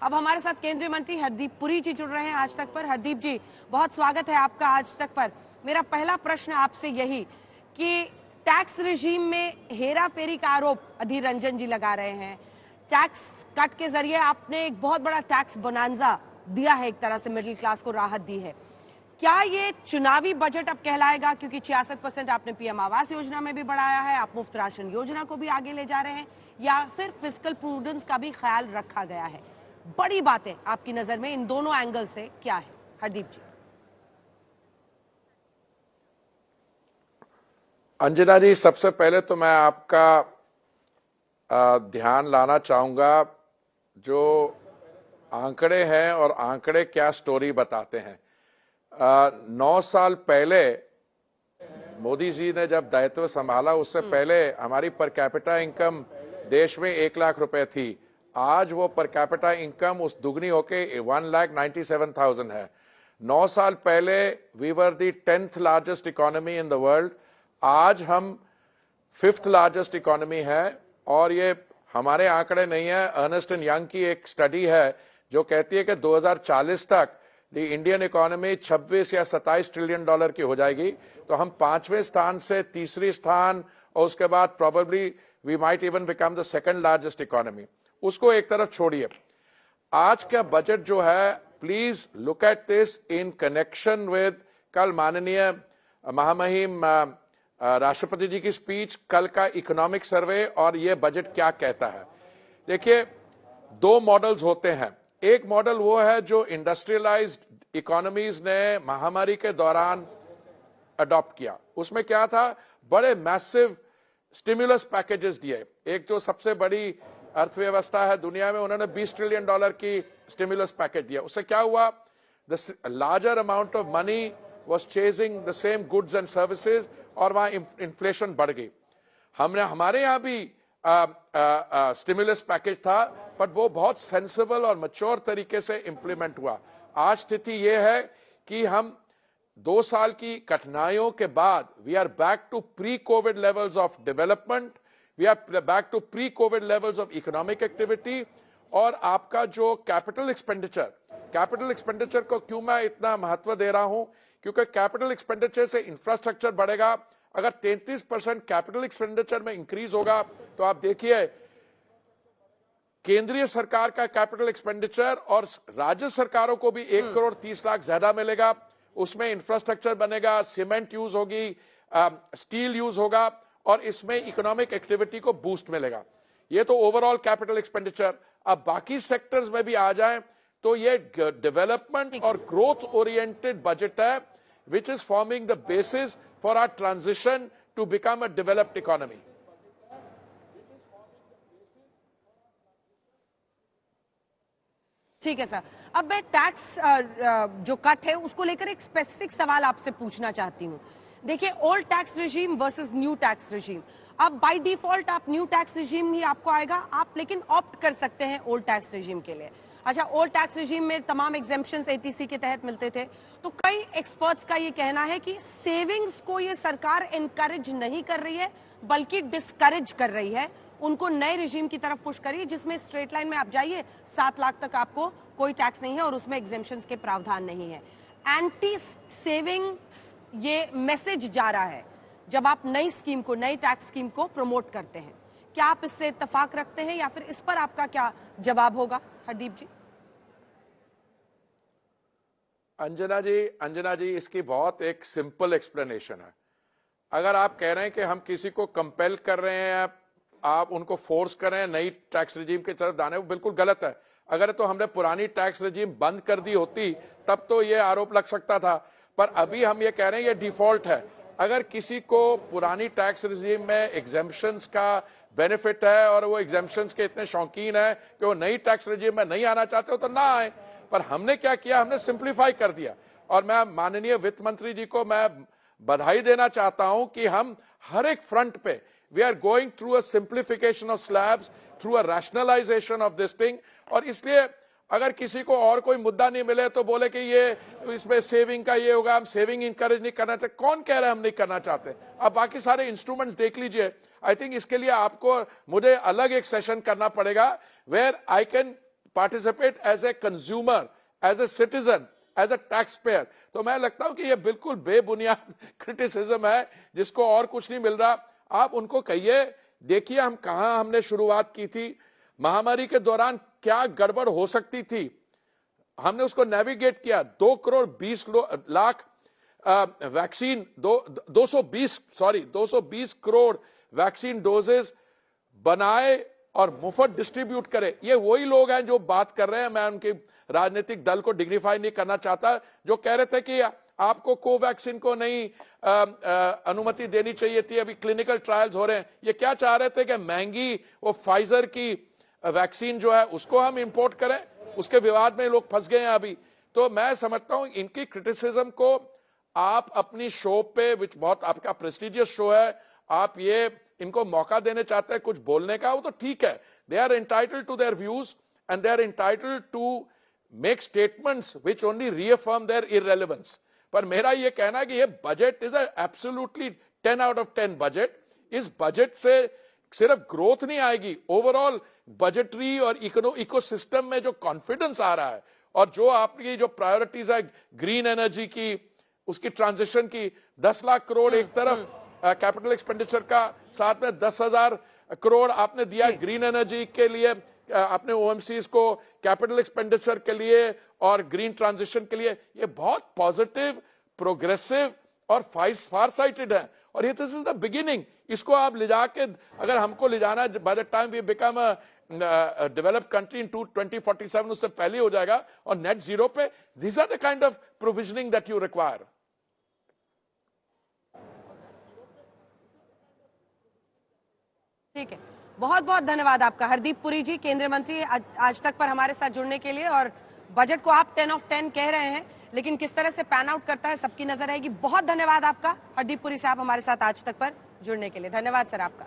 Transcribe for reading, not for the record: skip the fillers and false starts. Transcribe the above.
अब हमारे साथ केंद्रीय मंत्री हरदीप पुरी जी जुड़ रहे हैं आज तक पर। हरदीप जी, बहुत स्वागत है आपका आज तक पर। मेरा पहला प्रश्न आपसे यही कि टैक्स रिजीम में हेरा फेरी का आरोप अधीर रंजन जी लगा रहे हैं। टैक्स कट के जरिए आपने एक बहुत बड़ा टैक्स बोनांजा दिया है, एक तरह से मिडिल क्लास को राहत दी है। क्या ये चुनावी बजट अब कहलाएगा, क्योंकि 66% आपने पीएम आवास योजना में भी बढ़ाया है, आप मुफ्त राशन योजना को भी आगे ले जा रहे हैं, या फिर फिस्कल प्रूडेंस का भी ख्याल रखा गया है? बड़ी बातें आपकी नजर में इन दोनों एंगल से क्या है, हरदीप जी? अंजना जी, सबसे पहले तो मैं आपका ध्यान लाना चाहूंगा जो आंकड़े हैं और आंकड़े क्या स्टोरी बताते हैं। 9 साल पहले मोदी जी ने जब दायित्व संभाला, उससे पहले हमारी पर कैपिटा इनकम देश में 1 लाख रुपए थी। आज वो पर कैपिटा इनकम उस दुगनी होके 1,97,000 है। 9 साल पहले we were the 10th largest economy in the world. आज हम 5th लार्जेस्ट इकोनॉमी है। और ये हमारे आंकड़े नहीं है, अर्नेस्ट एंड यंग की एक स्टडी है जो कहती है कि 2040 तक द इंडियन इकोनॉमी 26 या 27 ट्रिलियन डॉलर की हो जाएगी। तो हम 5वें स्थान से तीसरी स्थान, और उसके बाद probably we might even become the 2nd largest economy. उसको एक तरफ छोड़िए, आज का बजट जो है, please look at this in connection with कल माननीय महामहिम राष्ट्रपति जी की स्पीच, कल का इकोनॉमिक सर्वे और ये बजट क्या कहता है। देखिए, 2 मॉडल्स होते हैं। एक मॉडल वो है जो इंडस्ट्रियलाइज्ड इकोनॉमीज ने महामारी के दौरान अडॉप्ट किया। उसमें क्या था, बड़े मैसिव स्टिमुलस पैकेजेस दिए। एक जो सबसे बड़ी अर्थव्यवस्था है दुनिया में, उन्होंने 20 ट्रिलियन डॉलर की स्टिमुलस पैकेज दिया। उससे क्या हुआ, the larger amount of money was chasing the same goods and services, और वहां इन्फ्लेशन बढ़ गई। हमारे यहां भी स्टिमुलस पैकेज था, बट वो बहुत सेंसिबल और मैच्योर तरीके से इंप्लीमेंट हुआ। आज स्थिति ये है कि हम 2 साल की कठिनाइयों के बाद we are back to pre covid levels of development, we are back to pre covid levels of economic activity. और आपका जो कैपिटल एक्सपेंडिचर को क्यों मैं इतना महत्व दे रहा हूं, क्योंकि कैपिटल एक्सपेंडिचर से इंफ्रास्ट्रक्चर बढ़ेगा। अगर 33% कैपिटल एक्सपेंडिचर में इंक्रीज होगा तो आप देखिए, केंद्रीय सरकार का कैपिटल एक्सपेंडिचर और राज्य सरकारों को भी 1 करोड़ 30 लाख ज्यादा मिलेगा। उसमें इंफ्रास्ट्रक्चर बनेगा, सीमेंट यूज होगी, स्टील यूज होगा, और इसमें इकोनॉमिक एक्टिविटी को बूस्ट मिलेगा। ये तो ओवरऑल कैपिटल एक्सपेंडिचर। अब बाकी सेक्टर्स में भी आ जाए तो ये डेवलपमेंट और ग्रोथ ओरिएंटेड बजट है, which is forming the basis for our transition to become a developed economy. ठीक है सर। अब मैं टैक्स जो कट है उसको लेकर एक स्पेसिफिक सवाल आपसे पूछना चाहती हूँ। देखिए, old tax regime versus new tax regime. अब बाय डिफॉल्ट आप न्यू टैक्स रिजीम ही आपको आएगा, आप लेकिन ऑप्ट कर सकते हैं ओल्ड टैक्स रिजीम के लिए। अच्छा, ओल्ड टैक्स रिजीम में तमाम एग्जेम्पशंस एटीसी के तहत मिलते थे, तो कई एक्सपर्ट्स का ये कहना है कि सेविंग्स को ये सरकार एनकरेज नहीं कर रही है बल्कि डिस्करेज कर रही है। उनको नए रिजीम की तरफ पुश करिए जिसमें स्ट्रेट लाइन में आप जाइए, 7 लाख तक आपको कोई टैक्स नहीं है और उसमें एग्जेम्पशंस के प्रावधान नहीं है। एंटी सेविंग्स ये मैसेज जा रहा है जब आप नई स्कीम को, नई टैक्स स्कीम को प्रमोट करते हैं। क्या आप इससे इत्तेफाक रखते हैं, या फिर इस पर आपका क्या जवाब होगा, हरदीप जी? अंजना जी, इसकी बहुत एक सिंपल एक्सप्लेनेशन है। अगर आप कह रहे हैं कि हम किसी को कंपेल कर रहे हैं, आप उनको फोर्स कर रहे हैं नई टैक्स रिजीम की तरफ जाने, वो बिल्कुल गलत है। अगर तो हमने पुरानी टैक्स रिजीम बंद कर दी होती तब तो ये आरोप लग सकता था, पर अभी हम ये कह रहे हैं ये डिफॉल्ट है। अगर किसी को पुरानी टैक्स रिजीम में एग्जेम्पशंस का बेनिफिट है और वो एग्जेम्पशंस के इतने शौकीन है कि वो नई टैक्स रिजीम में नहीं आना चाहते हो तो ना आए। पर हमने क्या किया, हमने सिंप्लीफाई कर दिया। और मैं माननीय वित्त मंत्री जी को मैं बधाई देना चाहता हूं कि हम हर एक फ्रंट पे we are going through a simplification of slabs, through a rationalisation of this thing. और इसलिए अगर किसी को और कोई मुद्दा नहीं मिले तो बोले कि ये इसमें सेविंग का ये होगा, हम सेविंग इंकरेज नहीं करना चाहते। कौन कह रहा है हम नहीं करना चाहते? अब बाकी सारे इंस्ट्रूमेंट्स देख लीजिए। आई थिंक इसके लिए आपको मुझे अलग एक सेशन करना पड़ेगा where I can participate as a consumer, as a citizen, as a taxpayer. तो मैं लगता हूं कि ये बिल्कुल बेबुनियाद क्रिटिसिज्म है जिसको और कुछ नहीं मिल रहा। आप उनको कहिए, देखिए हम कहां हमने शुरुआत की थी, महामारी के दौरान क्या गड़बड़ हो सकती थी, हमने उसको नेविगेट किया। 2,20,00,000 वैक्सीन 220 करोड़ वैक्सीन डोजेस बनाए और मुफ्त डिस्ट्रीब्यूट करे। ये वही लोग हैं जो बात कर रहे हैं, मैं उनके राजनीतिक दल को डिग्निफाई नहीं करना चाहता, जो कह रहे थे कि आपको कोवैक्सीन को नहीं अनुमति देनी चाहिए थी, अभी क्लिनिकल ट्रायल्स हो रहे हैं। ये क्या चाह रहे थे कि महंगी वो फाइजर की वैक्सीन जो है उसको हम इंपोर्ट करें, उसके विवाद में लोग फंस गए हैं अभी। तो मैं समझता हूं इनकी क्रिटिसिज्म को आप अपनी शो पे, विच बहुत आपका प्रेस्टिजियस शो है, आप ये इनको मौका देने चाहते हैं कुछ बोलने का, वो तो ठीक है। They are entitled to their views and they are entitled to make statements which only reaffirm their irrelevance. पर मेरा ये कहना है कि ये budget is absolutely 10 out of 10 budget. इस बजट से सिर्फ ग्रोथ नहीं आएगी, ओवरऑल बजटरी और इकोसिस्टम में जो कॉन्फिडेंस आ रहा है और जो आपकी जो प्रायोरिटीज है ग्रीन एनर्जी की, उसकी ट्रांजिशन की, 10 लाख करोड़ एक तरफ कैपिटल एक्सपेंडिचर का, साथ में 10,000 करोड़ आपने दिया ग्रीन एनर्जी के लिए, आपने ओएमसीज को कैपिटल एक्सपेंडिचर के लिए और ग्रीन ट्रांजिशन के लिए। ये बहुत पॉजिटिव, प्रोग्रेसिव और फार साइटेड है और ये दिस इज द बिगिनिंग। इसको आप ले जाके, अगर हमको ले जाना by the time we become a developed country in 2047, उससे पहले हो जाएगा और नेट जीरो पे। This are the kind of provisioning that you require. ठीक है, बहुत बहुत धन्यवाद आपका हरदीप पुरी जी, केंद्रीय मंत्री आज तक पर हमारे साथ जुड़ने के लिए। और बजट को आप 10 ऑफ 10 कह रहे हैं, लेकिन किस तरह से पैन आउट करता है सबकी नजर रहेगी। बहुत धन्यवाद आपका हरदीप पुरी साहब हमारे साथ आज तक पर जुड़ने के लिए। धन्यवाद सर आपका।